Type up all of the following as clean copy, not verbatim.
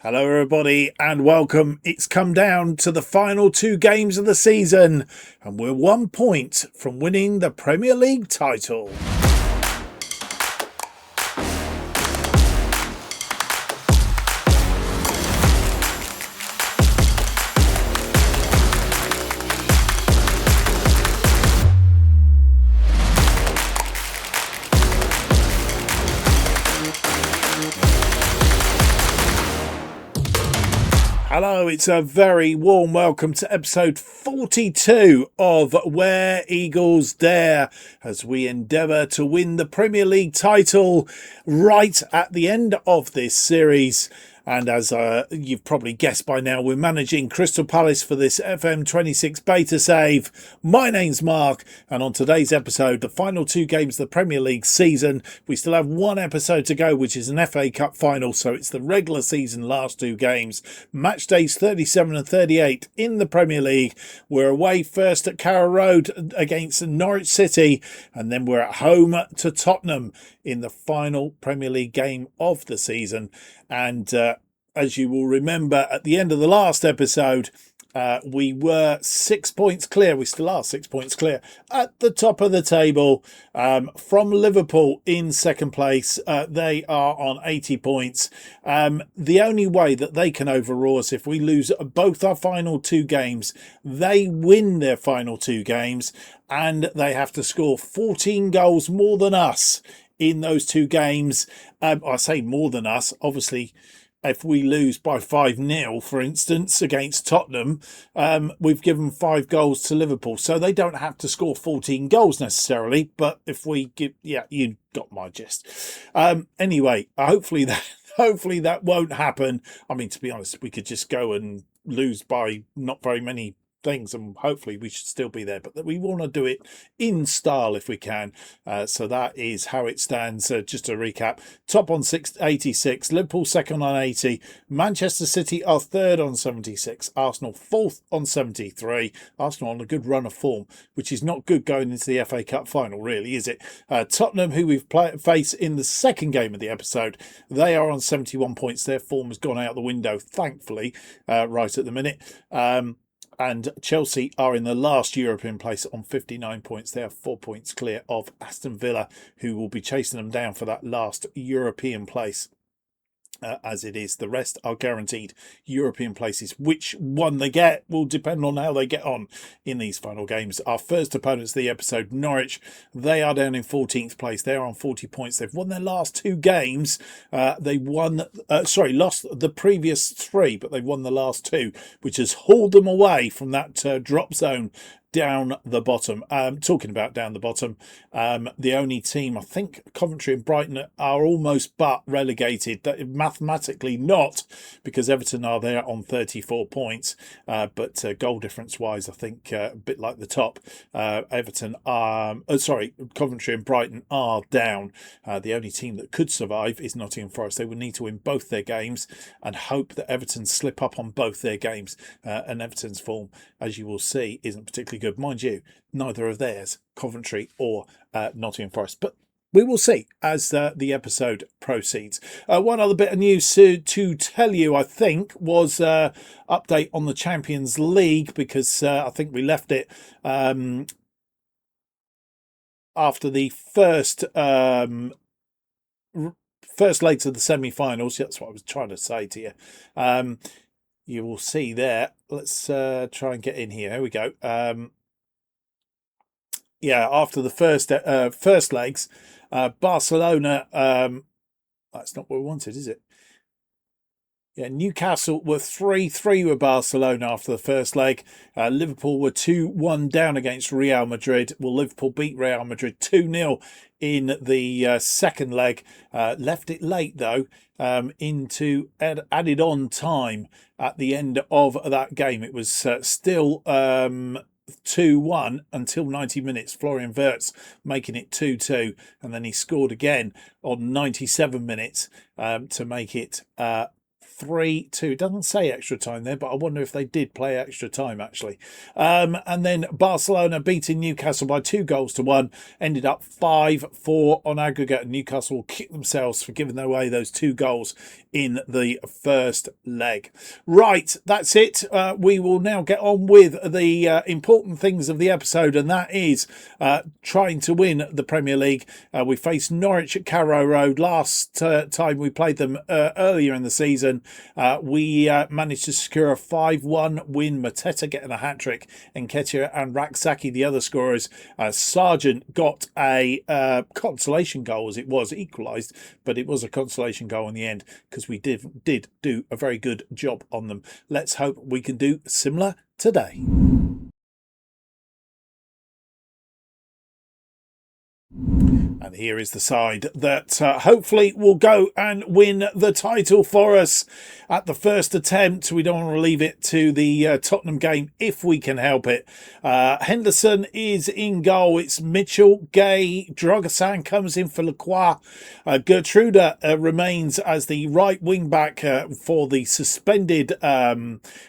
Hello, everybody, and welcome. It's come down to the final two games of the season, and we're 1 point from winning the Premier League title. Hello, it's a very warm welcome to episode 42 of Where Eagles Dare as we endeavour to win the Premier League title right at the end of this series. And as you've probably guessed by now, we're managing Crystal Palace for this FM26 Beta Save. My name's Mark, and on today's episode, the final two games of the Premier League season, we still have one episode to go, which is an FA Cup final, so it's the regular season last two games. Match days 37 and 38 in the Premier League. We're away first at Carrow Road against Norwich City, and then we're at home to Tottenham in the final Premier League game of the season. And as you will remember, at the end of the last episode, we were 6 points clear. We still are 6 points clear at the top of the table from Liverpool in second place. They are on 80 points. The only way that they can overawe us if we lose both our final two games, they win their final two games and they have to score 14 goals more than us in those two games. I say more than us, obviously. If we lose by 5-0, for instance, against Tottenham, we've given 5 goals to Liverpool. So they don't have to score 14 goals necessarily. But if we give, yeah, you got my gist. Anyway, hopefully that won't happen. I mean, to be honest, we could just go and lose by not very many things and hopefully we should still be there, but we want to do it in style if we can. So that is how it stands. Just to recap, top on 86, Liverpool second on 80, Manchester City are third on 76, Arsenal fourth on 73. Arsenal on a good run of form, which is not good going into the FA Cup final, really, is it? Tottenham, who we've faced in the second game of the episode, they are on 71 points. Their form has gone out the window, thankfully, right at the minute. And Chelsea are in the last European place on 59 points. They are 4 points clear of Aston Villa, who will be chasing them down for that last European place. As it is, the rest are guaranteed European places. Which one they get will depend on how they get on in these final games. Our first opponents of the episode, Norwich, they are down in 14th place. They're on 40 points. They've won their last two games. Lost the previous three, but they've won the last two, which has hauled them away from that drop zone down the bottom. Talking about down the bottom, the only team, I think Coventry and Brighton are almost but relegated. Mathematically not, because Everton are there on 34 points, but goal difference wise, I think a bit like the top. Coventry and Brighton are down. The only team that could survive is Nottingham Forest. They would need to win both their games and hope that Everton slip up on both their games. And Everton's form, as you will see, isn't particularly good. Mind you, neither of theirs, Coventry or Nottingham Forest. But we will see as the episode proceeds. One other bit of news to tell you, I think, was update on the Champions League, because I think we left it after the first legs of the semi-finals. That's what I was trying to say to you. You will see there. Let's try and get in here. Here we go. After the first legs, Barcelona. That's not what we wanted, is it? Yeah, Newcastle were 3-3 with Barcelona after the first leg. Liverpool were 2-1 down against Real Madrid. Well, Liverpool beat Real Madrid 2-0 in the second leg. Left it late, though, into added on time at the end of that game. It was still 2-1 until 90 minutes. Florian Wirtz making it 2-2, and then he scored again on 97 minutes to make it 3-2. Doesn't say extra time there, but I wonder if they did play extra time, actually. And then Barcelona beating Newcastle by 2-1, ended up 5-4 on aggregate. Newcastle will kick themselves for giving away those 2 goals in the first leg. Right, that's it. We will now get on with the important things of the episode, and that is trying to win the Premier League. We faced Norwich at Carrow Road last time we played them earlier in the season. We managed to secure a 5-1 win. Mateta getting a hat-trick, Nketiah and Rak-Saki the other scorers. Sargent got a consolation goal, as it was equalised, but it was a consolation goal in the end because we did do a very good job on them. Let's hope we can do similar today. And here is the side that hopefully will go and win the title for us at the first attempt. We don't want to leave it to the Tottenham game if we can help it. Henderson is in goal. It's Mitchell, Gay, Drogosan comes in for Lacroix. Gertrude remains as the right wing back for the suspended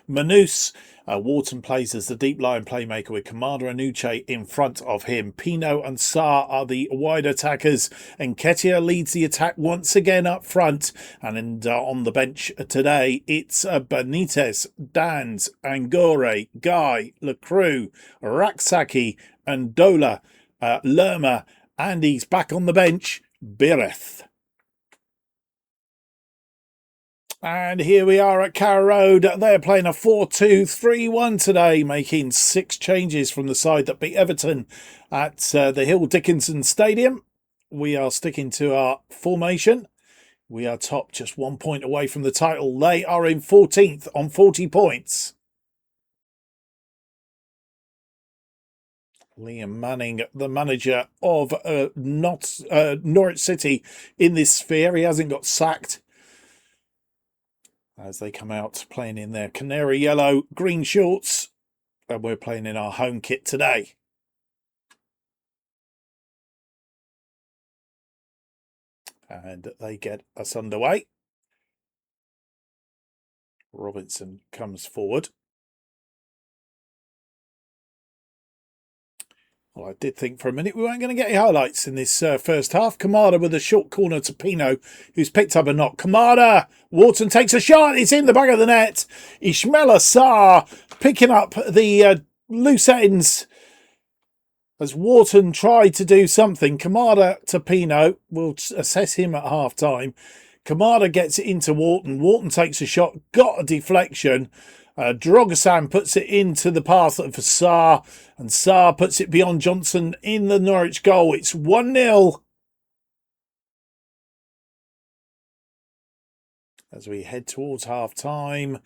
Manus. Wharton plays as the deep line playmaker with Kamada and Uche in front of him. Pino and Sarr are the wide attackers. Nketiah leads the attack once again up front. And on the bench today, it's Benitez, Dans, Angore, Guy, Lacroix, Rak-Saki and Dola, Lerma. And he's back on the bench, Bireth. And here we are at Carrow Road. They're playing a 4-2-3-1 today, making 6 changes from the side that beat Everton at the Hill Dickinson Stadium. We are sticking to our formation. We are top, just 1 point away from the title. They are in 14th on 40 points. Liam Manning, the manager of Norwich City in this sphere. He hasn't got sacked. As they come out playing in their canary yellow green shorts, and we're playing in our home kit today. And they get us underway. Robinson comes forward. Well, I did think for a minute we weren't going to get any highlights in this first half. Kamada with a short corner to Pino, who's picked up a knock. Kamada! Wharton takes a shot. It's in the back of the net. Ismaila Sarr picking up the loose ends as Wharton tried to do something. Kamada to Pino. We'll assess him at half-time. Kamada gets it into Wharton. Wharton takes a shot. Got a deflection. Drogosan puts it into the path for Sarr, and Sarr puts it beyond Johnson in the Norwich goal. It's 1-0. As we head towards half-time.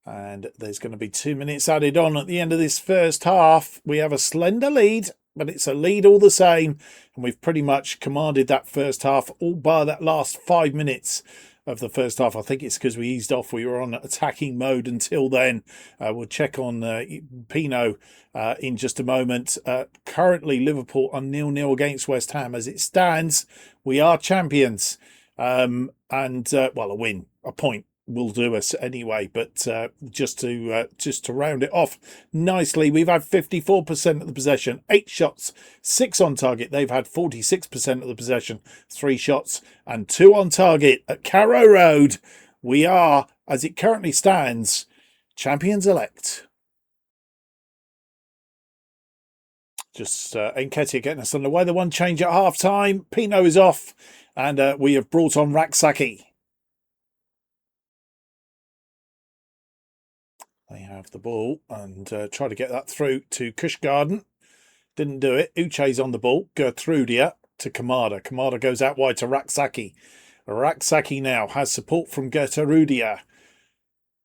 And there's going to be 2 minutes added on at the end of this first half. We have a slender lead, but it's a lead all the same. And we've pretty much commanded that first half, all bar that last 5 minutes of the first half. I think it's because we eased off. We were on attacking mode until then. We'll check on Pino in just a moment. Currently, Liverpool are 0-0 against West Ham. As it stands, we are champions. Well, a win, a point will do us anyway. But just to round it off nicely, we've had 54% of the possession, 8 shots, 6 on target. They've had 46% of the possession, 3 shots and 2 on target. At Carrow Road, we are, as it currently stands, champions elect. Just Nketiah getting us underway. The one change at half time. Pino is off, and we have brought on Rak-Saki. They have the ball and try to get that through to Kushgarden. Didn't do it. Uche's on the ball. Gertrudia to Kamada. Kamada goes out wide to Rak-Saki. Rak-Saki now has support from Gertrudia.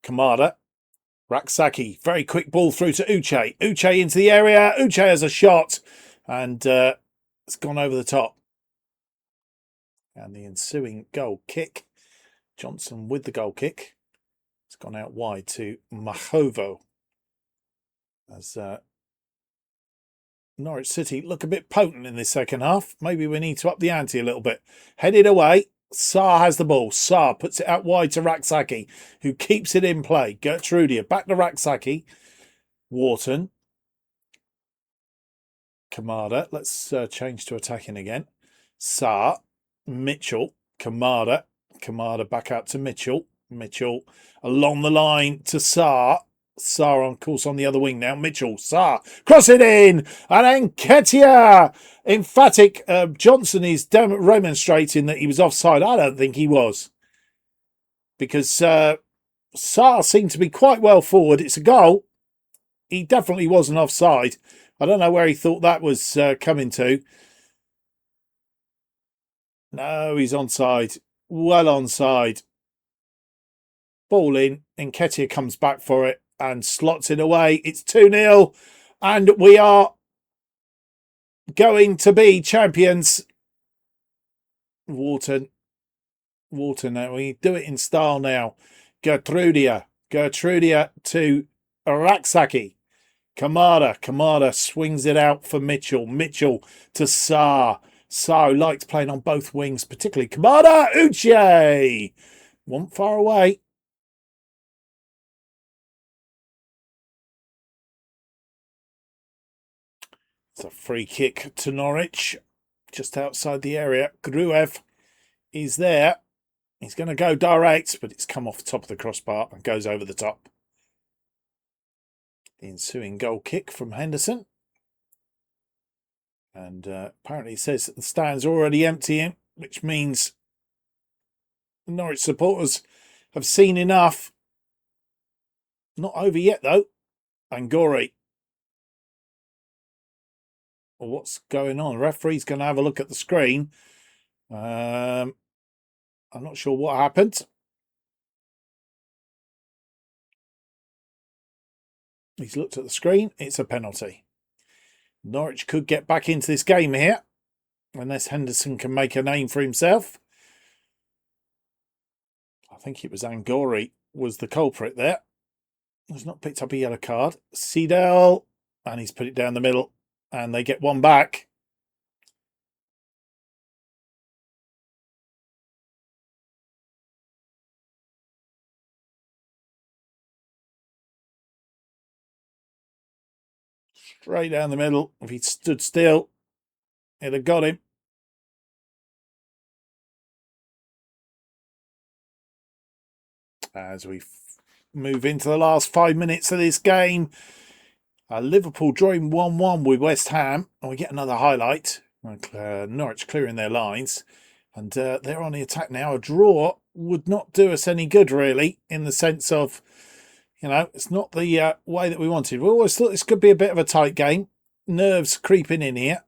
Kamada. Rak-Saki. Very quick ball through to Uche. Uche into the area. Uche has a shot. And it's gone over the top. And the ensuing goal kick. Johnson with the goal kick. It's gone out wide to Mahovo. As Norwich City look a bit potent in this second half. Maybe we need to up the ante a little bit. Headed away. Saar has the ball. Saar puts it out wide to Raksaki, who keeps it in play. Gertrudia back to Raksaki. Wharton. Kamada. Let's change to attacking again. Saar. Mitchell. Kamada. Kamada back out to Mitchell. Mitchell along the line to Saar. Saar on course on the other wing now. Mitchell, Saar, cross it in, and Nketiah. Emphatic. Johnson is remonstrating that he was offside. I don't think he was, because Saar seemed to be quite well forward. It's a goal. He definitely wasn't offside. I don't know where he thought that was coming to. No, he's onside. Well onside. Ball in. Nketiah comes back for it and slots it away. It's 2-0, and we are going to be champions. Wharton. Now we do it in style now. Gertrudia to Raksaki. Kamada swings it out for Mitchell. Mitchell to Saar. Saar likes playing on both wings, particularly Kamada. Uche. One far away. It's a free kick to Norwich, just outside the area. Gruev is there. He's going to go direct, but it's come off the top of the crossbar and goes over the top. The ensuing goal kick from Henderson. And apparently it says that the stands are already emptying, which means the Norwich supporters have seen enough. Not over yet, though. Angori. Well, what's going on? The referee's going to have a look at the screen. I'm not sure what happened. He's looked at the screen. It's a penalty. Norwich could get back into this game here, unless Henderson can make a name for himself. I think it was Angori was the culprit there. He's not picked up a yellow card. Seedale, and he's put it down the middle, and they get one back. Straight down the middle. If he'd stood still, it'd have got him. As we move into the last 5 minutes of this game, Liverpool drawing 1-1 with West Ham, and we get another highlight. Norwich clearing their lines, and they're on the attack now. A draw would not do us any good, really, in the sense of, it's not the way that we wanted. We always thought this could be a bit of a tight game. Nerves creeping in here,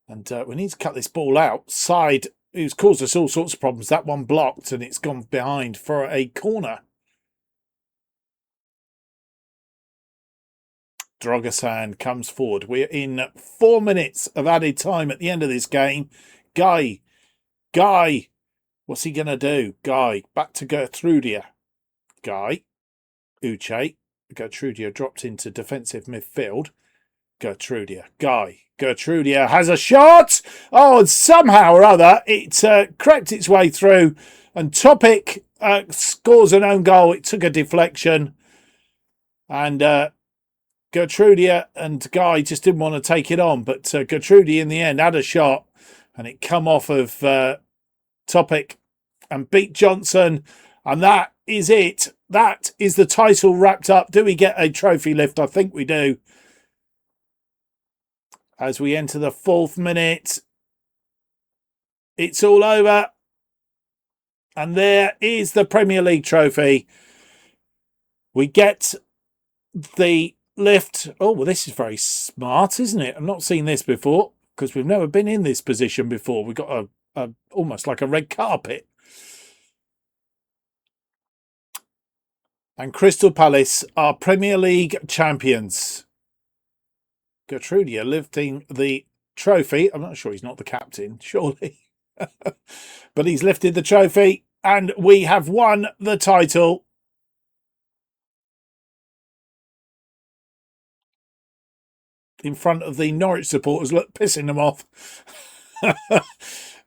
and we need to cut this ball outside. Who's caused us all sorts of problems. That one blocked, and it's gone behind for a corner. Drogosan comes forward. We're in 4 minutes of added time at the end of this game. Guy, what's he going to do? Guy, back to Gertrudia. Guy, Uche. Gertrudia dropped into defensive midfield. Gertrudia has a shot. Oh, and somehow or other, it crept its way through, and Topic scores an own goal. It took a deflection, and Gertrudia and Guy just didn't want to take it on, but Gertrudia in the end had a shot, and it come off of Topic and beat Johnson, and that is it. That is the title wrapped up. Do we get a trophy lift? I think we do. As we enter the 4th minute, it's all over, and there is the Premier League trophy. We get the lift. Oh, well, this is very smart, isn't it? I've not seen this before, because we've never been in this position before. We've got a almost like a red carpet. And Crystal Palace are Premier League champions. Gertrudia lifting the trophy. I'm not sure he's not the captain, surely. But he's lifted the trophy, and we have won the title. In front of the Norwich supporters, look, pissing them off.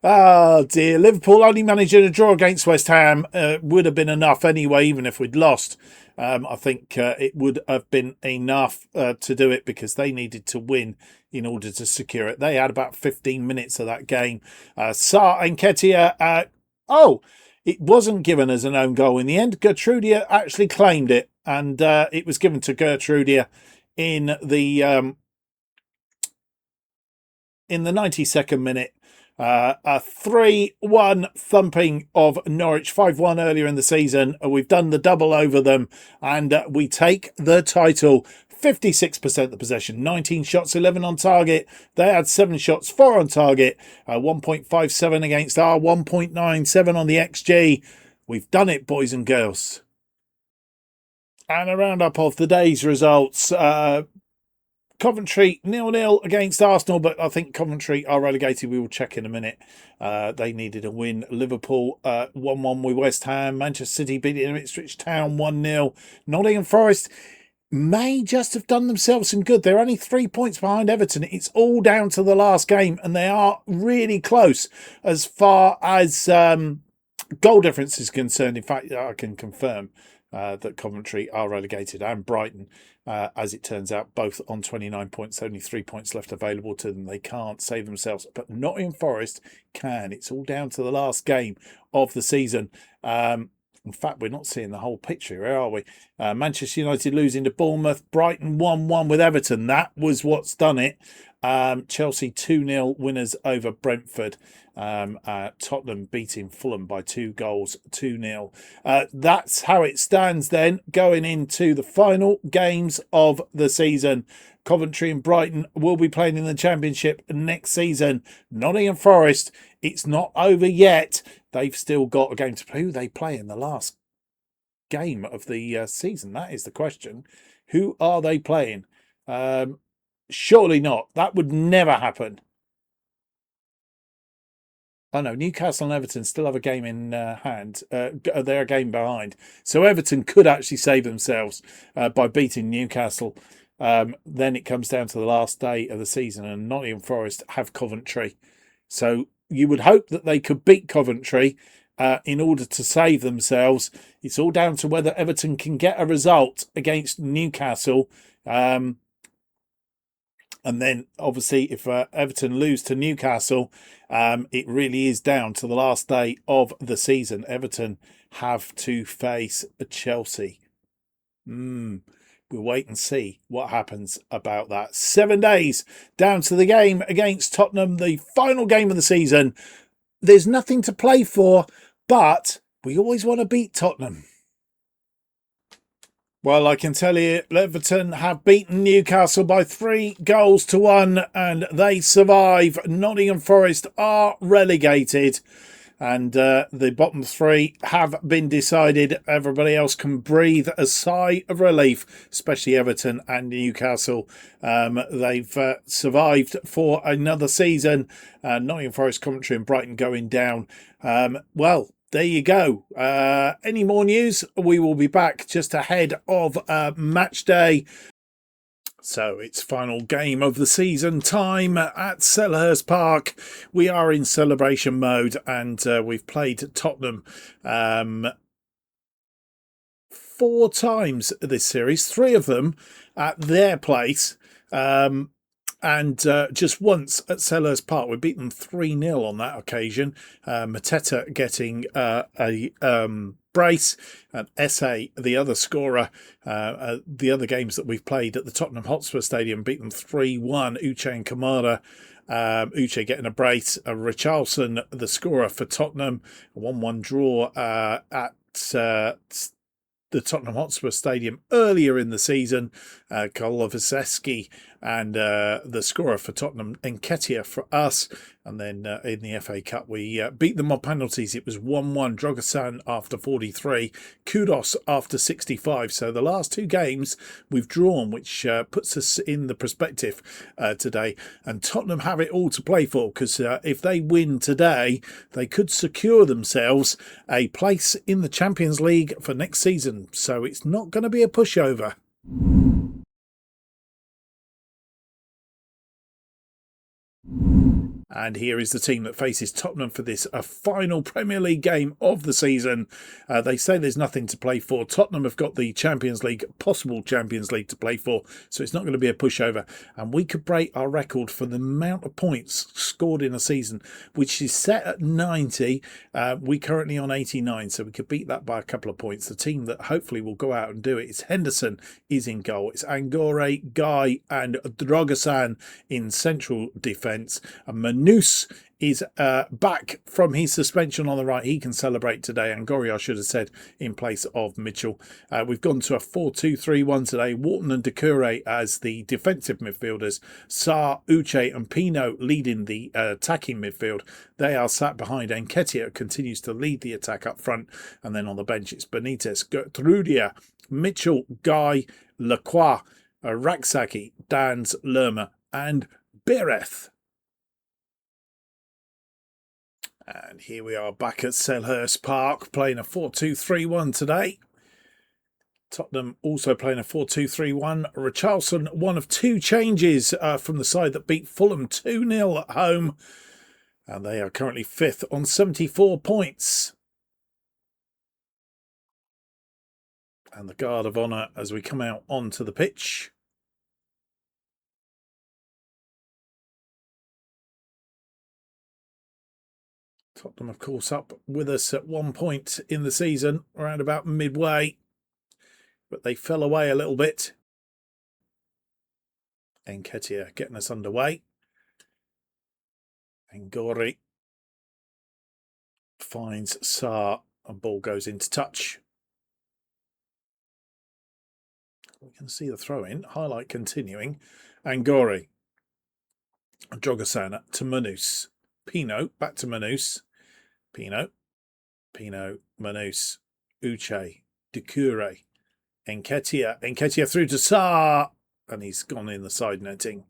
Oh dear, Liverpool only managing a draw against West Ham. Would have been enough anyway, even if we'd lost. I think it would have been enough to do it because they needed to win in order to secure it. They had about 15 minutes of that game. Sa and Ketia, it wasn't given as an own goal in the end. Gertrudia actually claimed it, and it was given to Gertrudia in the 92nd minute. A 3-1 thumping of Norwich, 5-1 earlier in the season. We've done the double over them, and we take the title. 56% the possession, 19 shots, 11 on target. They had 7 shots, 4 on target, 1.57 against our 1.97 on the XG. We've done it, boys and girls. And a roundup of the day's results. Coventry 0-0 against Arsenal, but I think Coventry are relegated. We will check in a minute. They needed a win. Liverpool 1-1 with West Ham. Manchester City beating Ipswich Town 1-0. Nottingham Forest may just have done themselves some good. They're only 3 points behind Everton. It's all down to the last game, and they are really close as far as goal difference is concerned. In fact, I can confirm that Coventry are relegated, and Brighton, as it turns out, both on 29 points. Only 3 points left available to them. They can't save themselves, but Nottingham Forest can. It's all down to the last game of the season. In fact, we're not seeing the whole picture here, are we? Manchester United losing to Bournemouth. Brighton 1-1 with Everton. That was what's done it. Chelsea 2-0 winners over Brentford. Tottenham beating Fulham by 2 goals, 2-0. That's how it stands then going into the final games of the season. Coventry and Brighton will be playing in the Championship next season. Nottingham Forest, it's not over yet. They've still got a game to play. Who they play in the last game of the season? That is the question. Who are they playing? Surely not. That would never happen. Oh no, Newcastle and Everton still have a game in hand. They're a game behind. So Everton could actually save themselves by beating Newcastle. Then it comes down to the last day of the season, and Nottingham Forest have Coventry. So you would hope that they could beat Coventry in order to save themselves. It's all down to whether Everton can get a result against Newcastle. And then, obviously, if Everton lose to Newcastle, it really is down to the last day of the season. Everton have to face Chelsea. We'll wait and see what happens about that. 7 days down to the game against Tottenham, the final game of the season. There's nothing to play for, but we always want to beat Tottenham. Well, I can tell you, Everton have beaten Newcastle by 3 goals to 1, and they survive. Nottingham Forest are relegated, and the bottom 3 have been decided. Everybody else can breathe a sigh of relief, especially Everton and Newcastle. They've survived for another season. Nottingham Forest, Coventry and Brighton going down. There you go. Any more news? We will be back just ahead of match day. So it's final game of the season time at Selhurst Park. We are in celebration mode, and we've played Tottenham 4 times this series, 3 of them at their place. And just once at Selhurst Park. We beat them 3-0 on that occasion. Mateta getting a brace, and Esse, the other scorer. The other games that we've played at the Tottenham Hotspur Stadium, beat them 3-1. Uche and Kamada. Uche getting a brace. Richarlison, the scorer for Tottenham. A 1-1 draw at the Tottenham Hotspur Stadium earlier in the season. Kolovaseski and the scorer for Tottenham, Nketiah for us. And then in the FA Cup, we beat them on penalties. It was 1-1. Drogosan after 43. Kudos after 65. So the last 2 games we've drawn, which puts us in the perspective today. And Tottenham have it all to play for, because if they win today, they could secure themselves a place in the Champions League for next season. So it's not going to be a pushover. And here is the team that faces Tottenham for this final Premier League game of the season. They say there's nothing to play for. Tottenham have got the Champions League, possible Champions League to play for, so it's not going to be a pushover. And we could break our record for the amount of points scored in a season, which is set at 90. We're currently on 89, so we could beat that by a couple of points. The team that hopefully will go out and do it is Henderson is in goal. It's Angore, Guy and Drogosan in central defence. And Manus is back from his suspension on the right. He can celebrate today. Angori, I should have said, in place of Mitchell. We've gone to a 4-2-3-1 today. Wharton and Doucouré as the defensive midfielders. Sarr, Uche and Pino leading the attacking midfield. They are sat behind. Nketiah continues to lead the attack up front. And then on the bench, it's Benitez, Gertrudia, Mitchell, Guy, Lacroix, Raksaki, Dans, Lerma and Bereth. And here we are back at Selhurst Park playing a 4-2-3-1 today. Tottenham also playing a 4-2-3-1. Richarlison, one of two changes from the side that beat Fulham 2-0 at home. And they are currently fifth on 74 points. And the guard of honour as we come out onto the pitch. Tottenham, of course, up with us at one point in the season, around about midway. But they fell away a little bit. Nketiah getting us underway. Angori finds Sarr and ball goes into touch. We can see the throw in. Highlight continuing. Angori. Drogosan to Manus. Pino back to Manus. Pino, Manus, Uche, Doucouré, Nketiah through to Sarr, and he's gone in the side netting.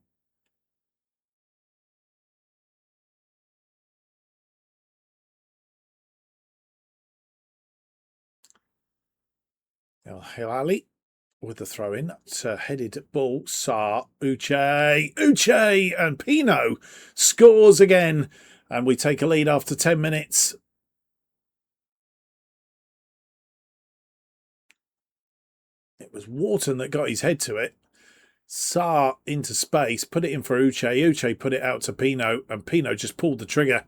El Hilali with the throw in. That's a headed ball. Sarr, Uche, and Pino scores again. And we take a lead after 10 minutes. It was Wharton that got his head to it. Sarr into space, put it in for Uche. Uche put it out to Pino, and Pino just pulled the trigger.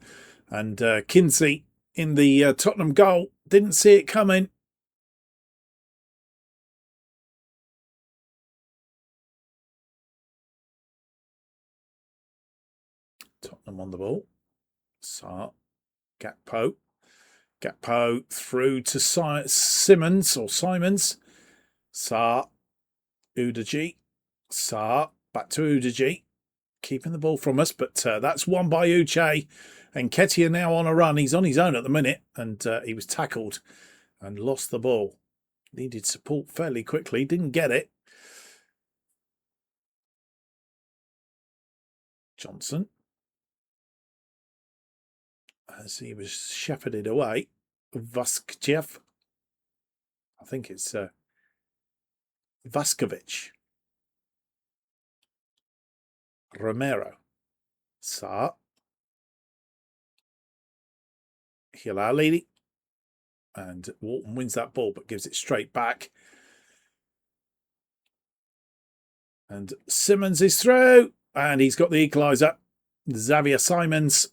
And Kinsey in the Tottenham goal didn't see it coming. Tottenham on the ball. Sarr, Gakpo through to Simons. Sarr, Udogie, Sarr, back to Udogie, keeping the ball from us, but that's won by Uche. And Nketiah now on a run. He's on his own at the minute, and he was tackled and lost the ball. Needed support fairly quickly, didn't get it. Johnson, as he was shepherded away. Vaskjev. I think it's Vaskovic. Romero. Sarr. Hilali. And Wharton wins that ball but gives it straight back. And Simons is through. And he's got the equaliser. Xavier Simons.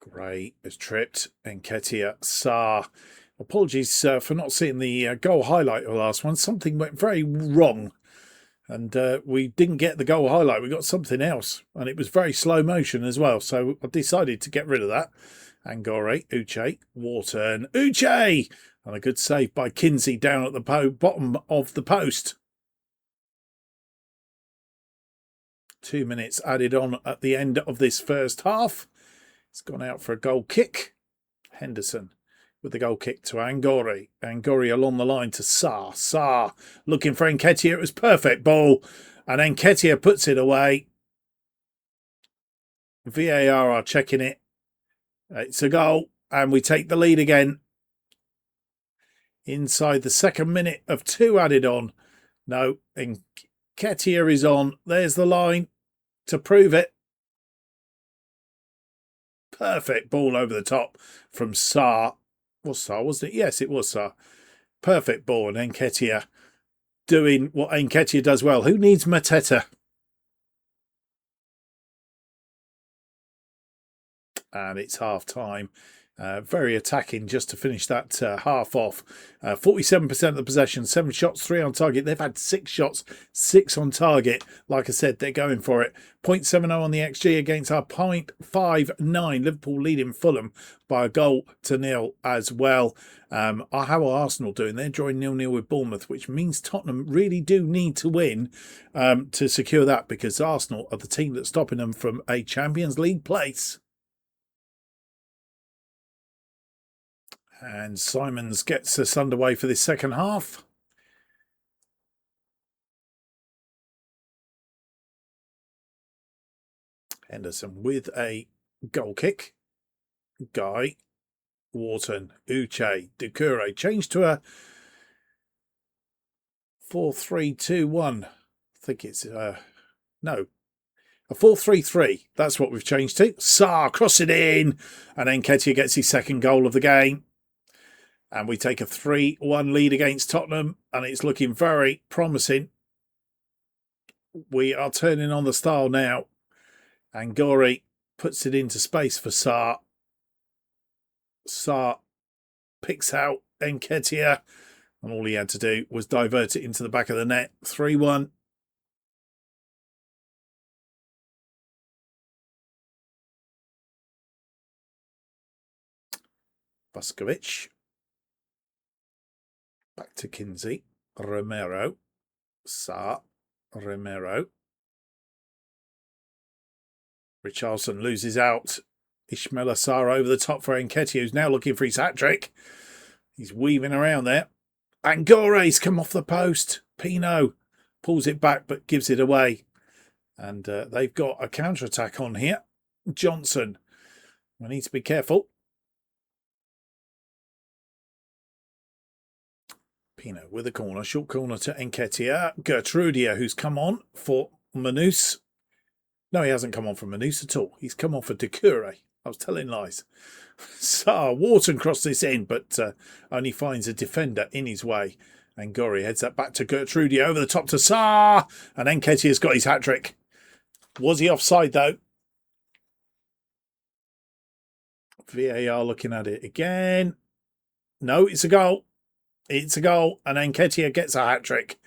Gray is tripped. Nketiah, Sarr. Apologies for not seeing the goal highlight of the last one. Something went very wrong. And we didn't get the goal highlight. We got something else. And it was very slow motion as well. So I decided to get rid of that. Angore, Uche, Wharton, Uche! And a good save by Kinsey down at the bottom of the post. 2 minutes added on at the end of this first half. It's gone out for a goal kick. Henderson with the goal kick to Angori. Angori along the line to Sarr. Sarr looking for Nketiah. It was perfect ball. And Nketiah puts it away. VAR are checking it. It's a goal. And we take the lead again. inside the second minute of 2 added on. No, Nketiah is on. There's the line to prove it. Perfect ball over the top from Sarr. Was Sarr, wasn't it? Yes, it was Sarr. Perfect ball, and Nketiah doing what Nketiah does well. Who needs Mateta? And it's half time. Very attacking just to finish that half off. 47% of the possession, 7 shots, 3 on target. They've had 6 shots, 6 on target. Like I said, they're going for it. 0.70 on the XG against our 0.59. Liverpool leading Fulham by a goal to nil as well. How are Arsenal doing? They're drawing 0-0 with Bournemouth, which means Tottenham really do need to win to secure that, because Arsenal are the team that's stopping them from a Champions League place. And Simons gets us underway for this second half. Henderson with a goal kick. Guy, Wharton, Uche, Doucouré. Changed to a 4-3-2-1. I think it's, no, a 4-3-3. That's what we've changed to. Sarr, cross it in. And Nketiah gets his second goal of the game. And we take a 3-1 lead against Tottenham, and it's looking very promising. We are turning on the style now. And Gori puts it into space for Sarr. Sarr picks out Nketiah, and all he had to do was divert it into the back of the net. 3-1. Vuskovic. Back to Kinsey. Romero. Sarr. Romero. Richarlison loses out. Ismaila Sarr over the top for Nketiah, who's now looking for his hat-trick. He's weaving around there. And Gore's come off the post. Pino pulls it back but gives it away. And they've got a counter-attack on here. Johnson. We need to be careful. Pino with a corner. Short corner to Nketiah. Gertrudia, who's come on for Manus. No, he hasn't come on for Manus at all. He's come on for Doucouré. I was telling lies. So Wharton crossed this in, but only finds a defender in his way. And Gori heads that back to Gertrudia, over the top to Sarr. And Nketiah's got his hat-trick. Was he offside, though? VAR looking at it again. No, it's a goal. It's a goal. And Nketiah gets a hat-trick.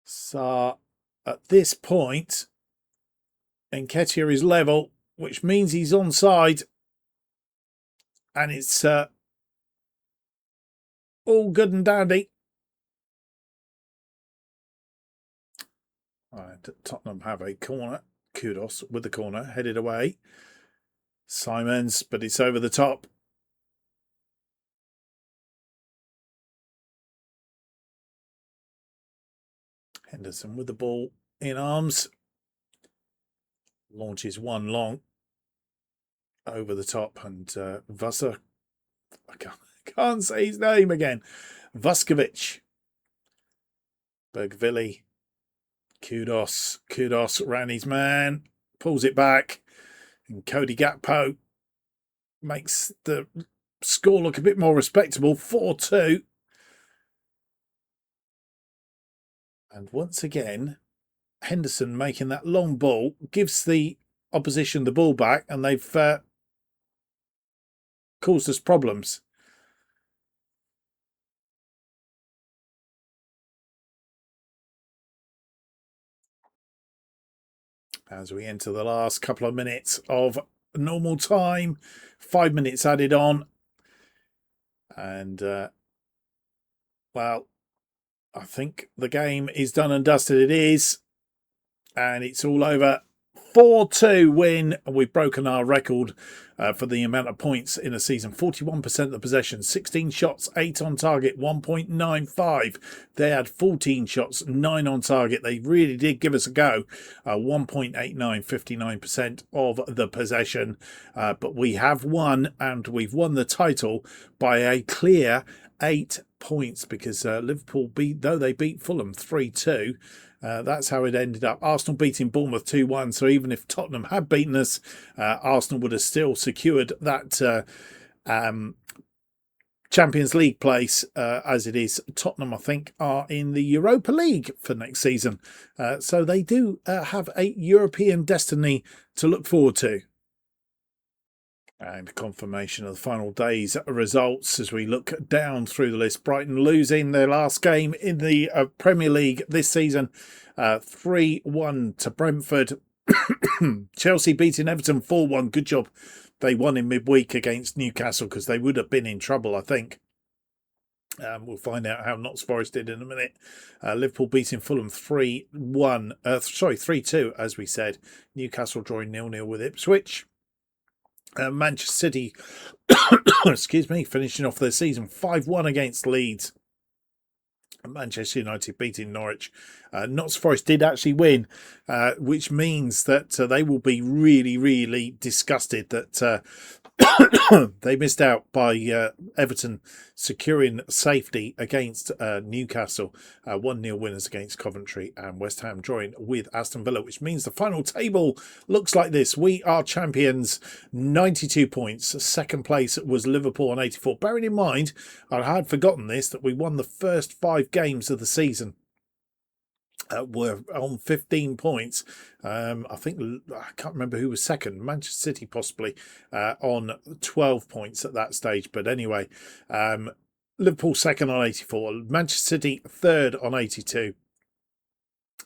Sarr, at this point, Nketiah is level, which means he's onside. And it's all good and dandy. And Tottenham have a corner. Kudos with the corner, headed away. Simons, but it's over the top. Henderson with the ball in arms. Launches one long over the top, and Vasa, I can't say his name again. Vuskovic. Bergvili. Kudos ran his man, pulls it back, and Cody Gakpo makes the score look a bit more respectable. 4-2. And once again, Henderson making that long ball gives the opposition the ball back, and they've caused us problems. As we enter the last couple of minutes of normal time, 5 minutes added on. And, well, I think the game is done and dusted. It is. And it's all over. 4-2 win. We've broken our record for the amount of points in a season. 41% of the possession, 16 shots, 8 on target, 1.95. They had 14 shots, 9 on target. They really did give us a go. 1.89, 59% of the possession. But we have won, and we've won the title by a clear 8 points, because Liverpool they beat Fulham 3-2. That's how it ended up. Arsenal beating Bournemouth 2-1. So even if Tottenham had beaten us, Arsenal would have still secured that Champions League place. As it is, Tottenham, I think, are in the Europa League for next season. So they do have a European destiny to look forward to. And confirmation of the final day's results as we look down through the list. Brighton losing their last game in the Premier League this season, 3-1 to Brentford. Chelsea beating Everton 4-1. Good job they won in midweek against Newcastle, because they would have been in trouble, I think. We'll find out how Notts Forest did in a minute. Liverpool beating Fulham 3-2, as we said. Newcastle drawing 0-0 with Ipswich. Manchester City, excuse me, finishing off their season 5-1 against Leeds. Manchester United beating Norwich. Notts Forest did actually win, which means that they will be really, really disgusted that they missed out by Everton securing safety against Newcastle. 1-0 winners against Coventry, and West Ham drawing with Aston Villa, which means the final table looks like this. We are champions, 92 points. Second place was Liverpool on 84. Bearing in mind, I had forgotten this, that we won the first 5 games of the season. Were on 15 points. I can't remember who was second. Manchester City possibly on 12 points at that stage. But anyway, Liverpool second on 84. Manchester City third on 82.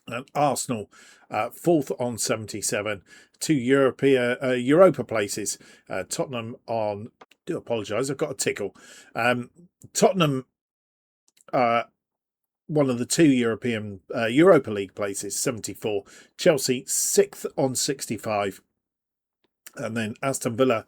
And Arsenal fourth on 77. 2 Europa places. Tottenham on... do apologise, I've got a tickle. Tottenham... one of the 2 European Europa League places, 74. Chelsea 6th on 65. And then Aston Villa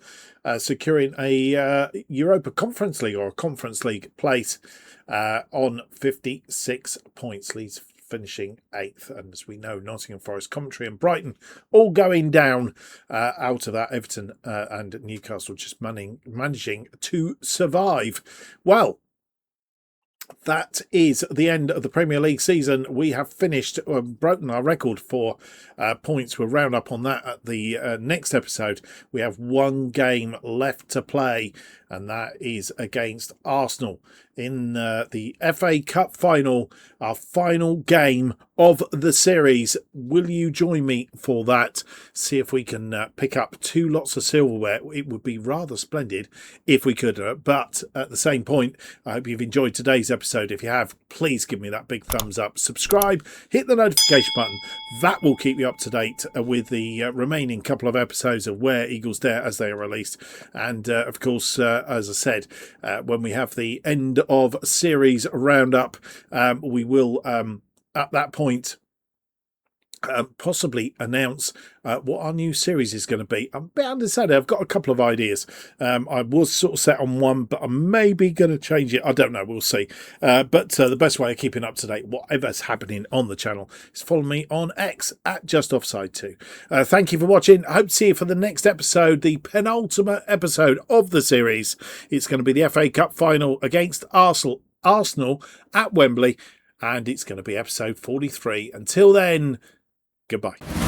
securing a Europa Conference League, or a Conference League place, on 56 points. Leeds finishing 8th. And as we know, Nottingham Forest, Coventry and Brighton all going down out of that. Everton and Newcastle just managing to survive. Well, that is the end of the Premier League season. We have finished, broken our record for points. We'll round up on that at the next episode. We have 1 game left to play, and that is against Arsenal in the FA Cup final, our final game of the series. Will you join me for that? See if we can pick up 2 lots of silverware. It would be rather splendid if we could, but at the same point, I hope you've enjoyed today's episode. If you have, please give me that big thumbs up, subscribe, hit the notification button. That will keep you up to date with the remaining couple of episodes of Where Eagles Dare as they are released. And of course, as I said, when we have the end of series roundup, we will at that point possibly announce what our new series is going to be. I'm a bit undecided. I've got a couple of ideas. I was sort of set on one, but I'm maybe going to change it. I don't know. We'll see. But the best way of keeping up to date, whatever's happening on the channel, is follow me on X at JustOffside2. Thank you for watching. I hope to see you for the next episode, the penultimate episode of the series. It's going to be the FA Cup final against Arsenal at Wembley, and it's going to be episode 43. Until then, goodbye.